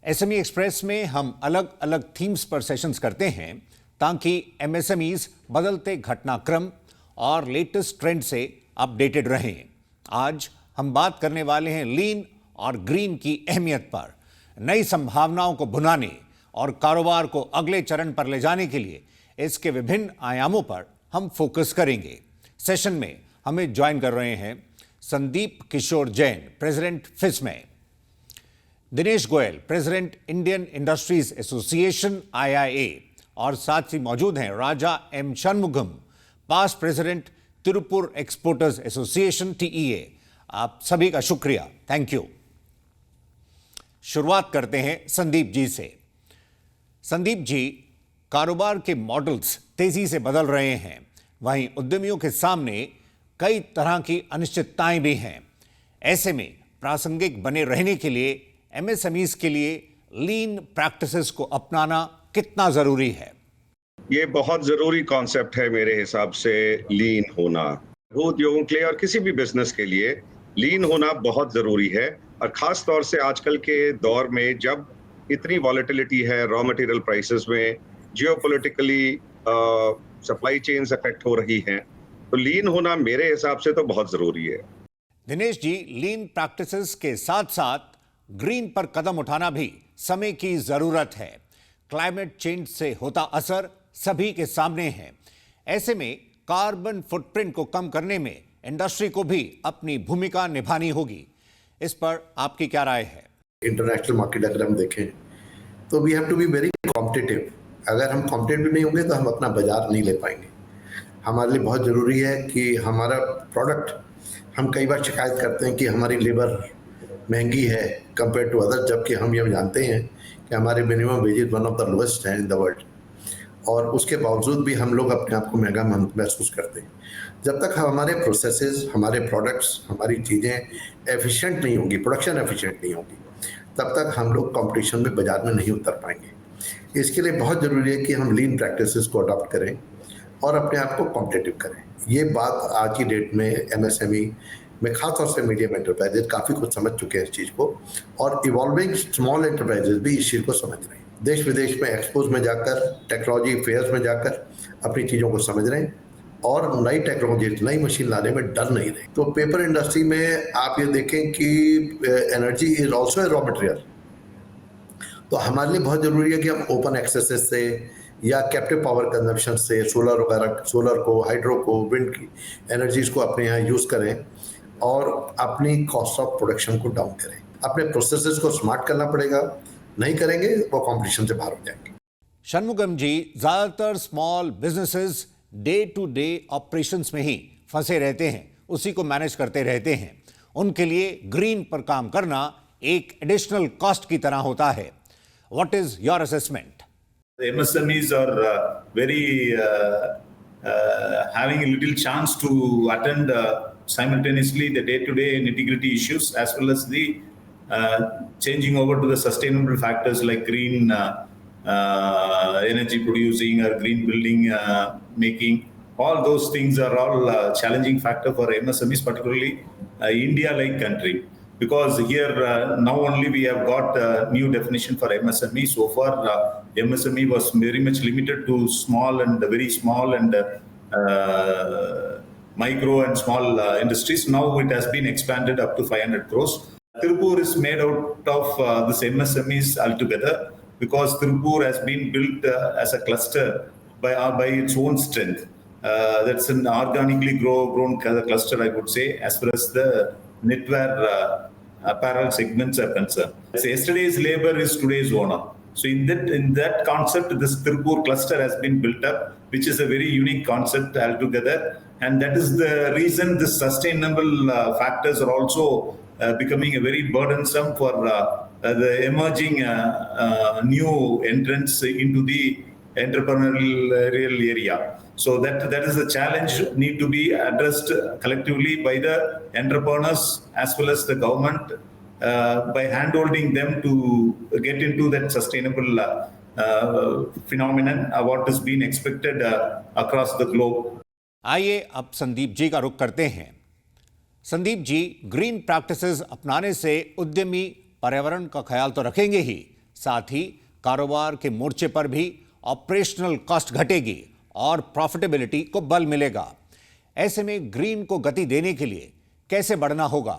SME express में हम अलग अलग थीम्स पर सेशंस करते हैं ताकि एमएसएमईज बदलते घटनाक्रम और लेटेस्ट ट्रेंड से अपडेटेड रहें। आज हम बात करने वाले हैं लीन और ग्रीन की अहमियत पर। नई संभावनाओं को भुनाने और कारोबार को अगले चरण पर ले जाने के लिए इसके विभिन्न आयामों पर हम फोकस करेंगे। सेशन में हमें ज्वाइन कर रहे हैं Sandeep Kishore Jain, president FISME, Dinesh Goyal, president Indian industries association IIA, और साथ ही मौजूद हैं Raja M Shanmugam, past president Tirupur exporters association TEA. आप सभी का शुक्रिया, थैंक यू। शुरुआत करते हैं संदीप जी से। संदीप जी, कारोबार के मॉडल्स तेजी से बदल रहे हैं, वहीं उद्यमियों के सामने कई तरह की अनिश्चितताएं भी हैं। ऐसे में प्रासंगिक बने रहने के लिए एमएसएमईज के लिए लीन प्रैक्टिसेस को अपनाना कितना जरूरी है? ये बहुत जरूरी कॉन्सेप्ट है मेरे हिसाब से। लीन होना उद्योगों के लिए और किसी भी बिजनेस के लिए लीन होना बहुत जरूरी है, और खास तौर से आजकल के दौर में जब इतनी वॉलेटिलिटी है रॉ मटेरियल प्राइसेस में, जियोपॉलिटिकली सप्लाई चेन्स अफेक्ट हो रही हैं, तो लीन होना मेरे हिसाब से तो बहुत जरूरी है। दिनेश जी, लीन प्रैक्टिसेस के साथ साथ ग्रीन पर कदम उठाना भी समय की जरूरत है। क्लाइमेट चेंज से होता असर सभी के सामने है। ऐसे में कार्बन फुटप्रिंट को कम करने में इंडस्ट्री को भी अपनी भूमिका निभानी होगी। इस पर आपकी क्या राय है? इंटरनेशनल मार्केट अगर हम देखें तो we have to be very competitive. अगर हम कॉम्पिटिटिव नहीं होंगे तो हम अपना बाजार नहीं ले पाएंगे। हमारे लिए बहुत ज़रूरी है कि हमारा प्रोडक्ट, हम कई बार शिकायत करते हैं कि हमारी लेबर महंगी है कंपेयर टू अदर, जबकि हम ये जानते हैं कि हमारे minimum wages one of the lowest हैं इन द वर्ल्ड, और उसके बावजूद भी हम लोग अपने आप को महंगा महसूस करते हैं। जब तक हमारे प्रोसेसेस, हमारे प्रोडक्ट्स, हमारी चीज़ें एफिशिएंट नहीं होंगी, प्रोडक्शन एफिशिएंट नहीं होगी, तब तक हम लोग कंपटीशन में बाजार में नहीं उतर पाएंगे। इसके लिए बहुत ज़रूरी है कि हम लीन प्रैक्टिसेस को अडॉप्ट करें और अपने आप को कॉम्पिटिटिव करें। ये बात आज की डेट में एमएसएमई में खासतौर से मीडियम एंटरप्राइजेज काफ़ी कुछ समझ चुके हैं इस चीज़ को, और इवॉल्विंग स्मॉल एंटरप्राइजेज भी इस चीज़ को समझ रहे हैं। देश विदेश में एक्सपोज में जाकर, टेक्नोलॉजी फेयर्स में जाकर अपनी चीज़ों को समझ रहे हैं और नई टेक्नोलॉजी, नई मशीन लाने में डर नहीं रहे। तो पेपर इंडस्ट्री में आप ये देखें कि energy is also a raw material. तो हमारे लिए बहुत ज़रूरी है कि हम ओपन एक्सेस से या कैप्टिव पावर कंजम्पशन से सोलर वगैरह, सोलर को, हाइड्रो को, विंड की एनर्जीज को अपने यहाँ यूज़ करें और अपनी कॉस्ट ऑफ प्रोडक्शन को डाउन करें। अपने प्रोसेसेस को स्मार्ट करना पड़ेगा, नहीं करेंगे वो कंपटीशन से बाहर हो जाएंगे। षणमुगम जी, ज्यादातर small businesses day to day operations में ही फंसे रहते हैं, उसी को मैनेज करते रहते हैं। उनके लिए ग्रीन पर काम करना एक एडिशनल कॉस्ट की तरह होता है। What is your assessment? The MSMEs are very having a little chance to attend simultaneously the day-to-day nitty-gritty issues, as well as the changing over to the sustainable factors like green energy producing or green building making. All those things are all challenging factor for MSMEs, particularly India-like country. Because here now only we have got a new definition for MSME. So far, MSME was very much limited to small and very small and micro and small industries. Now it has been expanded up to 500 crores. Tirupur is made out of this MSMEs altogether, because Tirupur has been built as a cluster by its own strength. That's an organically grown cluster, I would say, as far as the knitwear apparel segments are concerned. So yesterday's labor is today's owner. So in that concept, this Tirupur cluster has been built up, which is a very unique concept altogether. And that is the reason the sustainable factors are also becoming a very burdensome for the emerging new entrants into the entrepreneurial area. So that is a challenge need to be addressed collectively by the entrepreneurs as well as the government by handholding them to get into that sustainable phenomenon what is being expected across the globe. आइए अब संदीप जी का रुख करते हैं। Sandeep ji, green practices अपनाने से उद्यमी पर्यावरण का ख्याल तो रखेंगे ही, साथ ही कारोबार के मोर्चे पर भी ऑपरेशनल कॉस्ट घटेगी और प्रॉफिटेबिलिटी को बल मिलेगा। ऐसे में ग्रीन को गति देने के लिए कैसे बढ़ना होगा?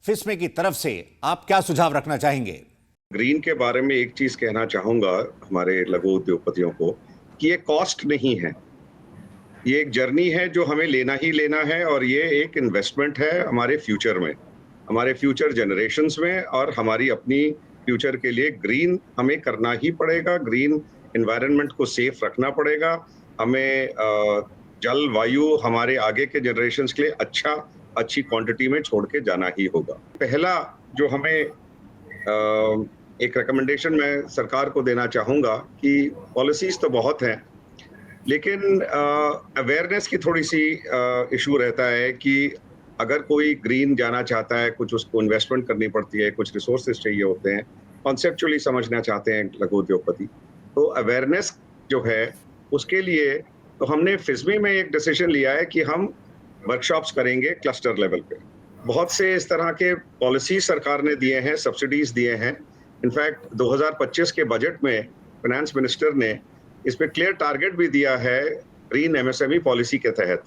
फिस्मे की तरफ से आप क्या सुझाव रखना चाहेंगे? ग्रीन के बारे में एक चीज कहना चाहूंगा हमारे लघु उद्योगपतियों को कि ये कॉस्ट नहीं है, ये एक जर्नी है जो हमें लेना ही लेना है और ये एक इन्वेस्टमेंट है हमारे फ्यूचर में, हमारे फ्यूचर जनरेशन्स में और हमारी अपनी फ्यूचर के लिए ग्रीन हमें करना ही पड़ेगा। ग्रीन एनवायरनमेंट को सेफ रखना पड़ेगा, हमें जल वायु हमारे आगे के जनरेशन्स के लिए अच्छी क्वांटिटी में छोड़ के जाना ही होगा। पहला जो हमें एक रिकमेंडेशन मैं सरकार को देना चाहूँगा कि पॉलिसीज तो बहुत हैं लेकिन अवेयरनेस की थोड़ी सी इशू रहता है कि अगर कोई ग्रीन जाना चाहता है, कुछ उसको इन्वेस्टमेंट करनी पड़ती है, कुछ रिसोर्सेज चाहिए होते हैं, कॉन्सेप्चुअली समझना चाहते हैं लघु उद्योगपति, तो अवेयरनेस जो है उसके लिए तो हमने फिस्मे में एक डिसीजन लिया है कि हम वर्कशॉप्स करेंगे क्लस्टर लेवल पे। बहुत से इस तरह के पॉलिसी सरकार ने दिए हैं, सब्सिडीज दिए हैं। इनफैक्ट 2025 के बजट में फाइनेंस मिनिस्टर ने इस पे क्लियर टारगेट भी दिया है ग्रीन एमएसएमई पॉलिसी के तहत।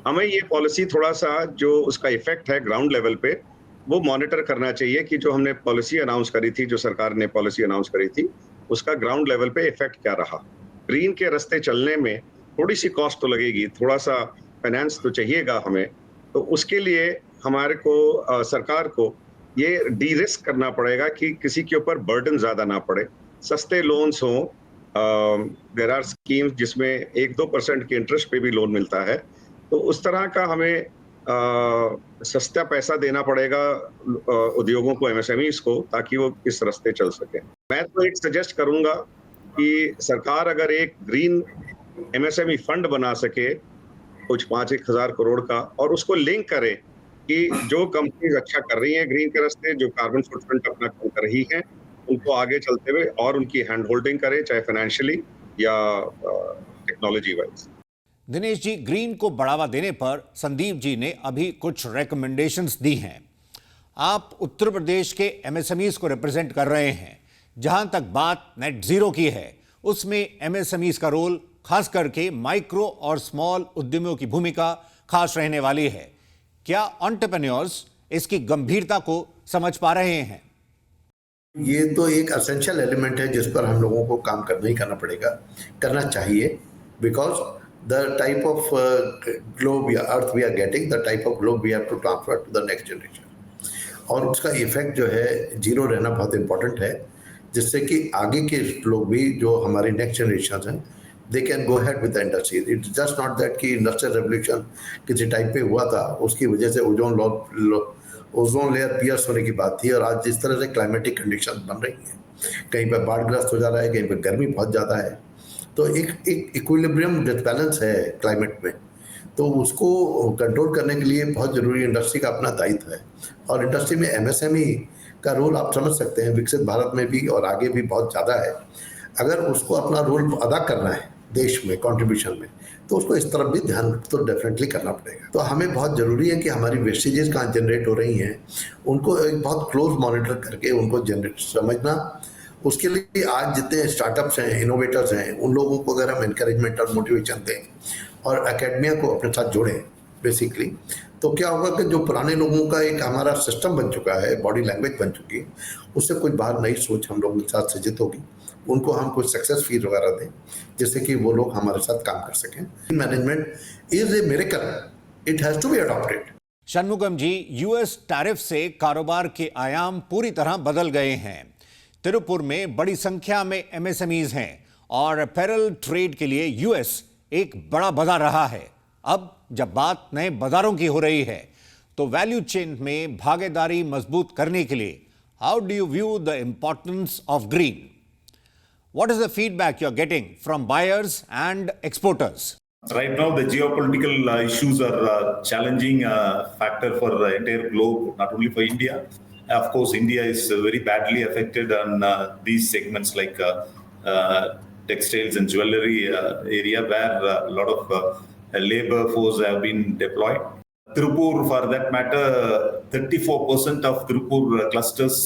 हमें ये पॉलिसी थोड़ा सा जो उसका इफेक्ट है ग्राउंड लेवल पे वो मॉनिटर करना चाहिए कि जो हमने पॉलिसी अनाउंस करी थी, जो सरकार ने पॉलिसी अनाउंस करी थी, उसका ग्राउंड लेवल पे इफेक्ट क्या रहा। ग्रीन के रास्ते चलने में थोड़ी सी कॉस्ट तो लगेगी, थोड़ा सा फाइनेंस तो चाहिएगा हमें, तो उसके लिए हमारे को सरकार को ये डी रिस्क करना पड़ेगा कि किसी के ऊपर बर्डन ज्यादा ना पड़े, सस्ते लोन्स हों। देयर आर स्कीम्स जिसमें 1-2% के इंटरेस्ट पे भी लोन मिलता है, तो उस तरह का हमें सस्ता पैसा देना पड़ेगा उद्योगों को, एमएसएमईज को, ताकि वो इस रास्ते चल सके। मैं तो एक सजेस्ट करूंगा कि सरकार अगर एक ग्रीन एमएसएमई फंड बना सके कुछ 5-1 हजार करोड़ का, और उसको लिंक करे कि जो कंपनीज अच्छा कर रही हैं ग्रीन के रास्ते, जो कार्बन फुटप्रिंट अपना कम कर रही हैं, उनको आगे चलते हुए और उनकी हैंड होल्डिंग करे, चाहे फाइनेंशियली या technology wise. Dinesh ji, green को बढ़ावा देने पर संदीप जी ने अभी कुछ रेकमेंडेशंस दी हैं। आप उत्तर प्रदेश के एमएसएमईज को रिप्रेजेंट कर रहे हैं। जहां तक बात नेट जीरो की है, उसमें एमएसएमईज का रोल, खास करके माइक्रो और स्मॉल उद्यमियों की भूमिका खास रहने वाली है। क्या एंटरप्रेन्योर्स इसकी गंभीरता को समझ पा रहे हैं? ये तो एक एसेंशियल एलिमेंट है जिस पर हम लोगों को काम करना ही करना पड़ेगा, करना चाहिए, because the type of globe या earth we are getting, the type of globe we have to transfer to the next generation, और उसका इफेक्ट जो है जीरो रहना बहुत इंपॉर्टेंट है, जिससे कि आगे के लोग भी जो हमारे नेक्स्ट जनरेशन हैं they can go had with the industry. It's just not that कि इंडस्ट्रियल रेवोल्यूशन किसी टाइप पे हुआ था, उसकी वजह से ओजोन लेयर पियर्स होने की बात थी, और आज जिस तरह से क्लाइमेटिक कंडीशन बन रही हैं, कहीं पर बाढ़ग्रस्त हो जा रहा है, कहीं पर गर्मी बहुत ज़्यादा है, तो एक इक्विलिब्रियम डिसबैलेंस है क्लाइमेट में, तो उसको कंट्रोल करने के लिए बहुत ज़रूरी इंडस्ट्री का अपना दायित्व है। और इंडस्ट्री में एमएसएमई का रोल आप समझ सकते हैं, विकसित भारत में भी और आगे भी बहुत ज़्यादा है। अगर उसको अपना रोल अदा करना है देश में कंट्रीब्यूशन में, तो उसको इस तरफ भी ध्यान तो डेफिनेटली करना पड़ेगा। तो हमें बहुत ज़रूरी है कि हमारी वेस्टेजेस कहाँ जनरेट हो रही हैं, उनको एक बहुत क्लोज मॉनिटर करके उनको जनरेट समझना। उसके लिए आज जितने स्टार्टअप्स हैं, इनोवेटर्स हैं, उन लोगों को अगर हम इंकरेजमेंट और मोटिवेशन दें और एकेडमिया को अपने साथ जोड़ें बेसिकली, तो क्या होगा कि जो पुराने लोगों का एक हमारा सिस्टम बन चुका है, बॉडी लैंग्वेज बन चुकी है, उससे कुछ बाहर नई सोच हम लोगों के साथ सृजित होगी। उनको हम कुछ सक्सेस फील वगैरह दें जिससे कि वो लोग हमारे साथ काम कर सकें। Management is a miracle, it has to be adopted. Shanmugam ji, US tariff से कारोबार के आयाम पूरी तरह बदल गए हैं। तिरुपुर में बड़ी संख्या में एमएसएमईज हैं और अपैरल ट्रेड के लिए यूएस एक बड़ा बाजार रहा है। अब जब बात नए बाजारों की हो रही है, तो वैल्यू चेन में भागीदारी मजबूत करने के लिए how do you view the importance of green? What is the feedback you're getting from buyers and exporters? Right now, the geopolitical issues are challenging factor for the entire globe, not only for India. Of course, India is very badly affected on these segments like textiles and jewelry area, where a lot of labor force have been deployed. Tirupur, for that matter, 34% of Tirupur clusters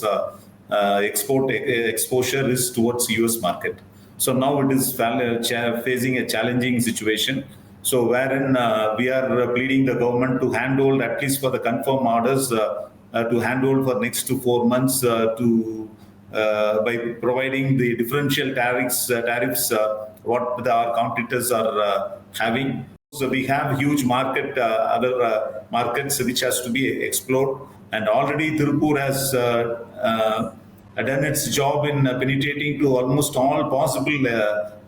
export exposure is towards US market. So now it is facing a challenging situation. So wherein we are pleading the government to handhold, at least for the confirmed orders, to handhold for next to 4 months by providing the differential tariffs what our competitors are having. So we have huge market, other markets which has to be explored, and already Tirupur has done its job in penetrating to almost all possible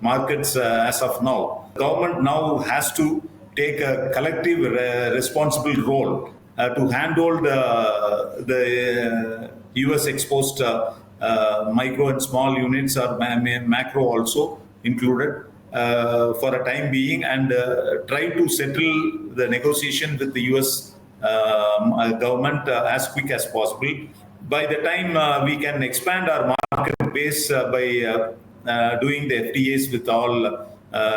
markets as of now. Government now has to take a collective responsible role to handle the US exposed micro and small units or macro also included for a time being, and try to settle the negotiation with the US government as quick as possible. By the time we can expand our market base by doing the FTAs with all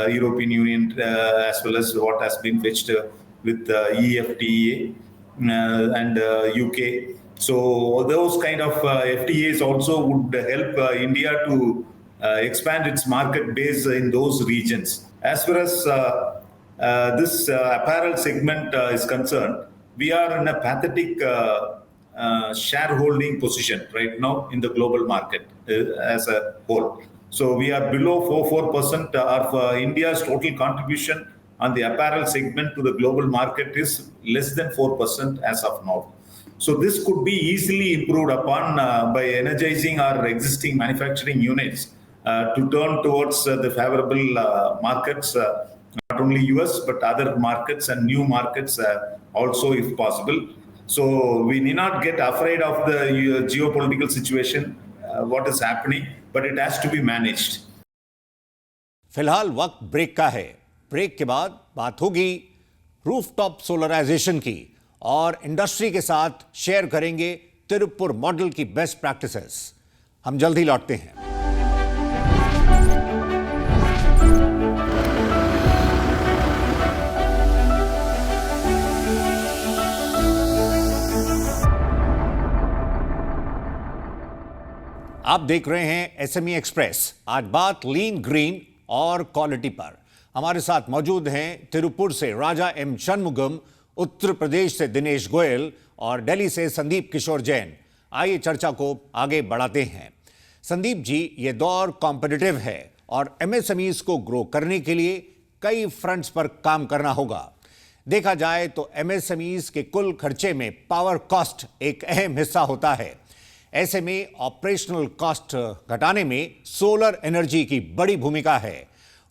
European Union as well as what has been fetched with EFTA and UK. So those kind of FTAs also would help India to expand its market base in those regions. As far as this apparel segment is concerned, we are in a pathetic shareholding position right now in the global market as a whole. So we are below 4% of India's total contribution on the apparel segment to the global market is less than 4% as of now. So this could be easily improved upon by energizing our existing manufacturing units to turn towards the favorable markets, not only US, but other markets and new markets also if possible. So we need not get afraid of the geopolitical situation, what is happening, but it has to be managed. फिलहाल वक्त break का है। Break के बाद बात होगी rooftop solarization की और इंडस्ट्री के साथ शेयर करेंगे तिरुपुर मॉडल की बेस्ट प्रैक्टिसेस। हम जल्द ही लौटते हैं। आप देख रहे हैं एसएमई एक्सप्रेस। आज बात लीन, ग्रीन और क्वालिटी पर। हमारे साथ मौजूद हैं तिरुपुर से राजा एम षणमुगम, उत्तर प्रदेश से दिनेश गोयल और दिल्ली से संदीप किशोर जैन। आइए चर्चा को आगे बढ़ाते हैं। संदीप जी, ये दौर कॉम्पिटिटिव है और एमएसएमईज को ग्रो करने के लिए कई फ्रंट्स पर काम करना होगा। देखा जाए तो एमएसएमईज के कुल खर्चे में पावर कॉस्ट एक अहम हिस्सा होता है। ऐसे में ऑपरेशनल कॉस्ट घटाने में सोलर एनर्जी की बड़ी भूमिका है।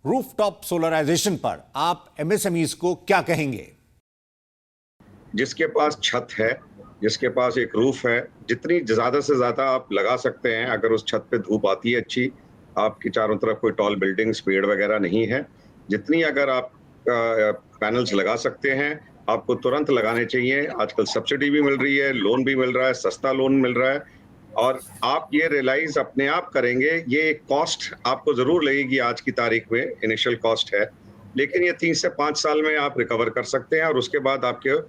रूफटॉप सोलराइजेशन पर आप एमएसएमईज को क्या कहेंगे? जिसके पास छत है, जिसके पास एक रूफ है, जितनी ज्यादा से ज्यादा आप लगा सकते हैं। अगर उस छत पे धूप आती है अच्छी, आपकी चारों तरफ कोई टॉल बिल्डिंग्स, पेड़ वगैरह नहीं है, जितनी अगर आप पैनल्स लगा सकते हैं, आपको तुरंत लगाने चाहिए। आजकल सब्सिडी भी मिल रही है, लोन भी मिल रहा है, सस्ता लोन मिल रहा है, और आप ये रियलाइज अपने आप करेंगे। ये कॉस्ट आपको जरूर लगेगी आज की तारीख में, इनिशियल कॉस्ट है, लेकिन ये 3 से 5 साल में आप रिकवर कर सकते हैं और उसके बाद आपके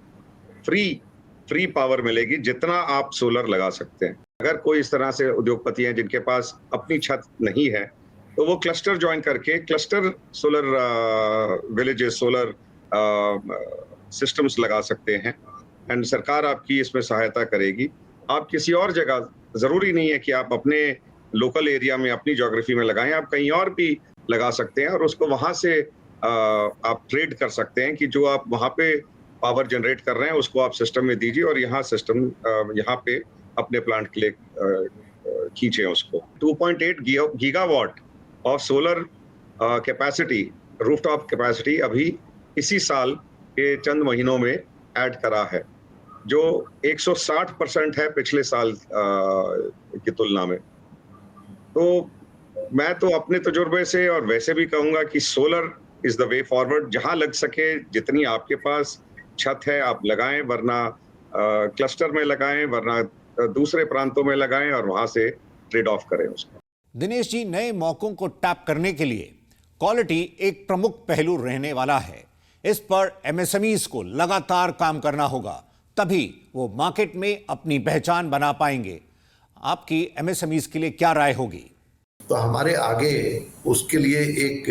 फ्री पावर मिलेगी जितना आप सोलर लगा सकते हैं। अगर कोई इस तरह से उद्योगपति हैं जिनके पास अपनी छत नहीं है, तो वो क्लस्टर ज्वाइन करके cluster solar villages, solar systems लगा सकते हैं, एंड सरकार आपकी इसमें सहायता करेगी। आप किसी और जगह, जरूरी नहीं है कि आप अपने लोकल एरिया में, अपनी ज्योग्राफी में लगाएं, आप कहीं और भी लगा सकते हैं और उसको वहां से आप ट्रेड कर सकते हैं कि जो आप वहां पे पावर जनरेट कर रहे हैं उसको आप सिस्टम में दीजिए और यहाँ सिस्टम यहाँ पे अपने प्लांट के लिए खींचे उसको। 2.8 gigawatt of solar capacity, rooftop capacity अभी इसी साल के चंद महीनों में ऐड करा है, जो 160% है पिछले साल की तुलना में। तो मैं तो अपने तजुर्बे से और वैसे भी कहूंगा कि solar is the way forward. जहां लग सके, जितनी आपके पास छत है आप लगाएं, वरना क्लस्टर में लगाएं, वरना दूसरे प्रांतों में लगाएं और वहां से ट्रेड ऑफ करें उसको। दिनेश जी, नए मौकों को टैप करने के लिए क्वालिटी एक प्रमुख पहलू रहने वाला है। इस पर एमएसएमईज को लगातार काम करना होगा, तभी वो मार्केट में अपनी पहचान बना पाएंगे। आपकी एमएसएमईज के लिए क्या राय होगी? तो हमारे आगे उसके लिए एक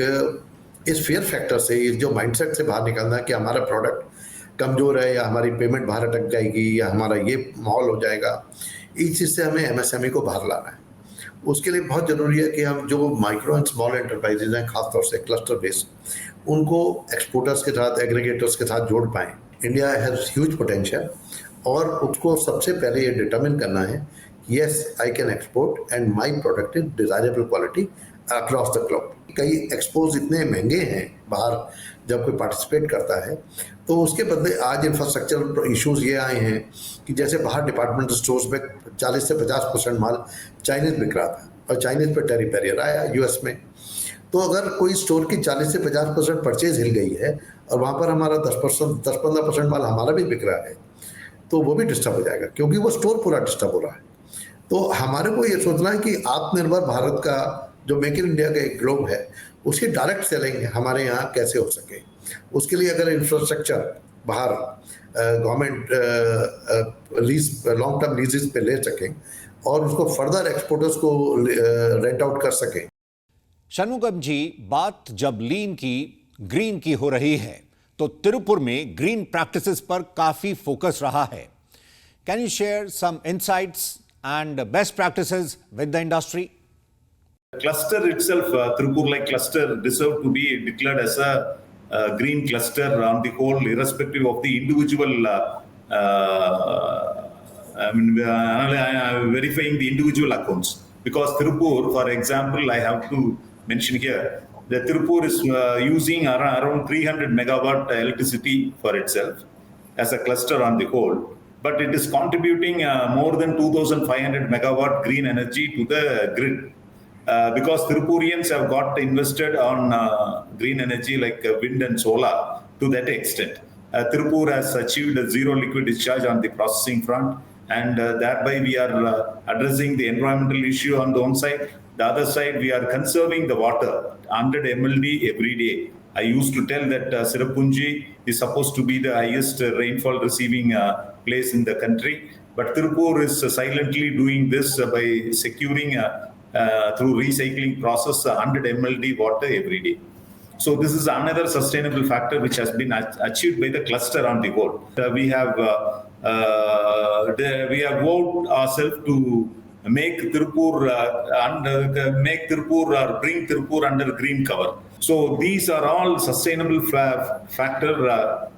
इस फेयर फैक्टर से, इस जो माइंडसेट से बाहर निकलना है कि हमारा प्रोडक्ट कमज़ोर है या हमारी पेमेंट बाहर अटक जाएगी या हमारा ये माहौल हो जाएगा, इस चीज़ से हमें एमएसएमई को बाहर लाना है। उसके लिए बहुत ज़रूरी है कि हम जो माइक्रो एंड स्मॉल एंटरप्राइजेज हैं, खासतौर से क्लस्टर बेस्ड, उनको एक्सपोर्टर्स के साथ, एग्रीगेटर्स के साथ जोड़ पाएँ। इंडिया हैज़ ह्यूज पोटेंशियल और उसको सबसे पहले ये डिटरमिन करना है, yes I can export and my product is desirable quality across the globe. कई एक्सपोज इतने महंगे हैं बाहर जब कोई पार्टिसिपेट करता है, तो उसके बदले आज इंफ्रास्ट्रक्चर इश्यूज ये आए हैं कि जैसे बाहर डिपार्टमेंटल स्टोर्स में 40 से 50% माल चाइनीज़ बिक रहा था और चाइनीज़ पर टैरिफ बैरियर आया यूएस में। तो अगर कोई स्टोर की 40 से 50% परचेज हिल गई है और वहाँ पर हमारा 10-15% माल हमारा भी बिक रहा है, तो वो भी डिस्टर्ब हो जाएगा क्योंकि वो स्टोर पूरा डिस्टर्ब हो रहा है। तो हमारे को ये सोचना है कि आत्मनिर्भर भारत का जो मेक इन इंडिया का एक ग्लोब है, उसकी डायरेक्ट सेलिंग हमारे यहाँ कैसे हो सके। उसके लिए अगर इंफ्रास्ट्रक्चर बाहर गवर्नमेंट लीज, लॉन्ग टर्म लीजेस पे ले सकें और उसको फर्दर एक्सपोर्टर्स को रेंट आउट कर सकें। षणमुगम जी, बात जब लीन की, ग्रीन की हो रही है, तो तिरुपुर में ग्रीन प्रैक्टिसेस पर काफी फोकस रहा है। Can you share some insights and best practices with the industry? Cluster itself, Tirupur-like cluster, deserve to be declared as a green cluster on the whole, irrespective of the individual. Verifying the individual accounts, because Tirupur, for example, I have to mention here that Tirupur is using around 300 megawatt electricity for itself as a cluster on the whole. But it is contributing more than 2,500 megawatt green energy to the grid. Because Tirupurians have got invested on green energy like wind and solar to that extent. Tirupur has achieved a zero liquid discharge on the processing front, and thereby we are addressing the environmental issue on the one side. The other side, we are conserving the water, 100 MLD every day. I used to tell that Sirapunji is supposed to be the highest rainfall receiving place in the country, but Tirupur is silently doing this by securing through recycling process 100 MLD water every day. So this is another sustainable factor which has been achieved by the cluster on the whole. We have vowed ourselves to make Tirupur or bring Tirupur under green cover. So these are all sustainable factor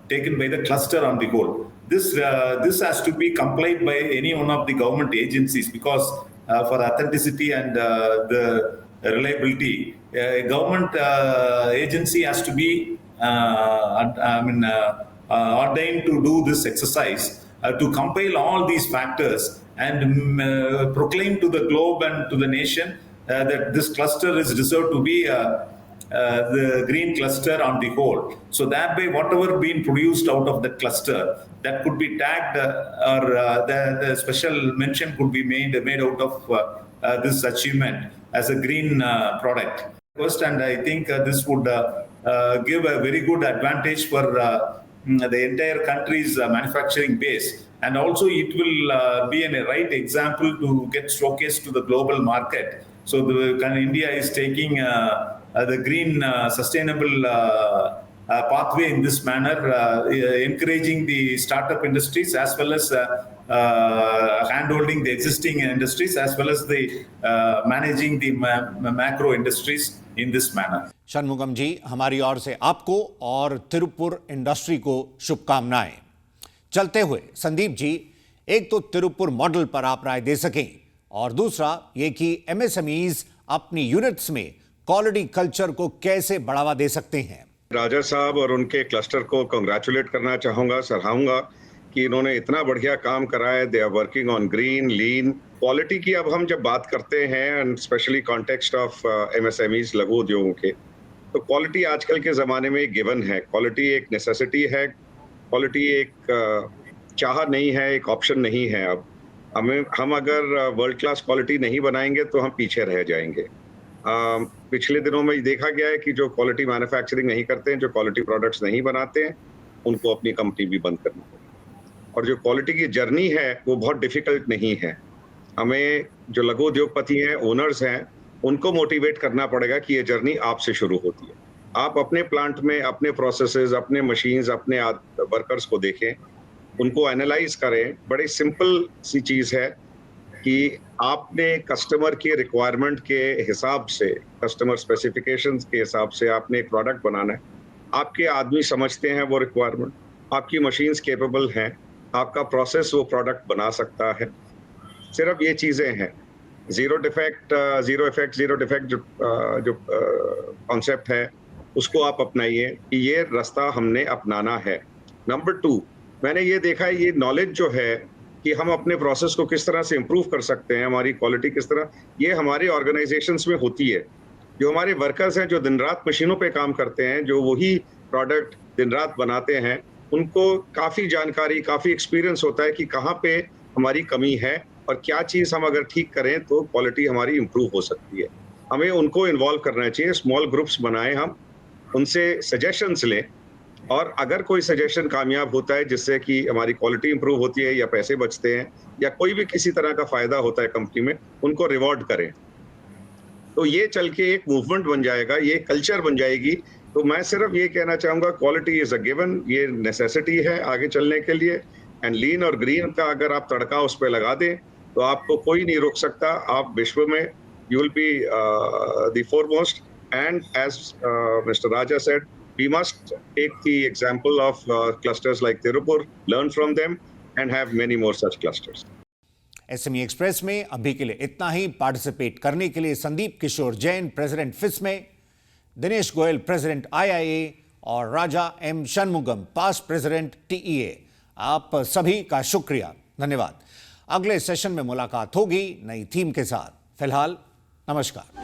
taken by the cluster on the whole. This has to be complied by any one of the government agencies, because for authenticity and the reliability, a government agency has to be ordained to do this exercise, to compile all these factors and proclaim to the globe and to the nation that this cluster is deserved to be the green cluster on the whole. So that way, whatever being produced out of that cluster, that could be tagged or the special mention could be made out of this achievement as a green product. First, and I think this would give a very good advantage for the entire country's manufacturing base, and also it will be a right example to get showcased to the global market. So India is taking the green sustainable pathway in this manner, encouraging the startup industries as well as handholding the existing industries as well as the managing the macro industries in this manner. Shanmugam ji, हमारी ओर से आपको और Tiruppur industry को शुभकामनाएं। चलते हुए संदीप जी, एक तो तिरुपुर मॉडल पर आप राय दे सकें, और दूसरा ये कि एमएसएमईज अपनी यूनिट्स में क्वालिटी कल्चर को कैसे बढ़ावा दे सकते हैं। राजा साहब और उनके क्लस्टर को कंग्रेचुलेट करना चाहूंगा, सराहूंगा कि इन्होंने इतना बढ़िया काम करा है। They are working on green, lean, quality की। अब हम जब बात करते हैं and specially context of MSMEs, लघु उद्योगों के, तो क्वालिटी आजकल के ज़माने में गिवन है। क्वालिटी एक नेसेसिटी है, क्वालिटी एक चाह नहीं है, एक ऑप्शन नहीं है। अब हम अगर वर्ल्ड क्लास क्वालिटी नहीं बनाएंगे तो हम पीछे रह जाएंगे। पिछले दिनों में देखा गया है कि जो क्वालिटी मैन्युफैक्चरिंग नहीं करते हैं, जो क्वालिटी प्रोडक्ट्स नहीं बनाते हैं, उनको अपनी कंपनी भी बंद करनी पड़ी। और जो क्वालिटी की जर्नी है वो बहुत डिफिकल्ट नहीं है। हमें जो लघु उद्योगपति हैं, ओनर्स हैं, उनको मोटिवेट करना पड़ेगा कि ये जर्नी आपसे शुरू होती है। आप अपने प्लांट में अपने प्रोसेसेस, अपने मशीन्स, अपने वर्कर्स को देखें, उनको एनालाइज करें। बड़ी सिंपल सी चीज़ है कि आपने कस्टमर के रिक्वायरमेंट के हिसाब से, कस्टमर स्पेसिफिकेशंस के हिसाब से आपने एक प्रोडक्ट बनाना है। आपके आदमी समझते हैं वो रिक्वायरमेंट, आपकी मशीन्स कैपेबल हैं, आपका प्रोसेस वो प्रोडक्ट बना सकता है। सिर्फ ये चीज़ें हैं। ज़ीरो डिफेक्ट जो कॉन्सेप्ट है, उसको आप अपनाइए कि ये रास्ता हमने अपनाना है। नंबर 2, मैंने ये देखा है, ये नॉलेज जो है कि हम अपने प्रोसेस को किस तरह से इम्प्रूव कर सकते हैं, हमारी क्वालिटी किस तरह, ये हमारे ऑर्गेनाइजेशंस में होती है। जो हमारे वर्कर्स हैं, जो दिन रात मशीनों पे काम करते हैं, जो वही प्रोडक्ट दिन रात बनाते हैं, उनको काफ़ी जानकारी, काफ़ी एक्सपीरियंस होता है कि कहाँ पे हमारी कमी है और क्या चीज़ हम अगर ठीक करें तो क्वालिटी हमारी इम्प्रूव हो सकती है। हमें उनको इन्वॉल्व करना चाहिए, स्मॉल ग्रुप्स बनाएं, हम उनसे सजेशंस लें, और अगर कोई सजेशन कामयाब होता है जिससे कि हमारी क्वालिटी इंप्रूव होती है या पैसे बचते हैं या कोई भी किसी तरह का फायदा होता है कंपनी में, उनको रिवॉर्ड करें। तो ये चल के एक मूवमेंट बन जाएगा, ये कल्चर बन जाएगी। तो मैं सिर्फ ये कहना चाहूँगा, क्वालिटी इज़ अ गिवन, ये नेसेसिटी है आगे चलने के लिए। एंड लीन और ग्रीन का अगर आप तड़का उस पर लगा दें तो आपको कोई नहीं रोक सकता। आप विश्व में you will be the foremost. And as mister Raja said, we must take the example of clusters like Tirupur, learn from them and have many more such clusters. SME express में अभी के लिए इतना ही। पार्टिसिपेट करने के लिए Sandeep Kishore Jain, president FISME, Dinesh Goyal, president IIA, और Raja M Shanmugam, past president TEA, आप सभी का शुक्रिया, धन्यवाद। अगले सेशन में मुलाकात होगी नई थीम के साथ। फिलहाल नमस्कार।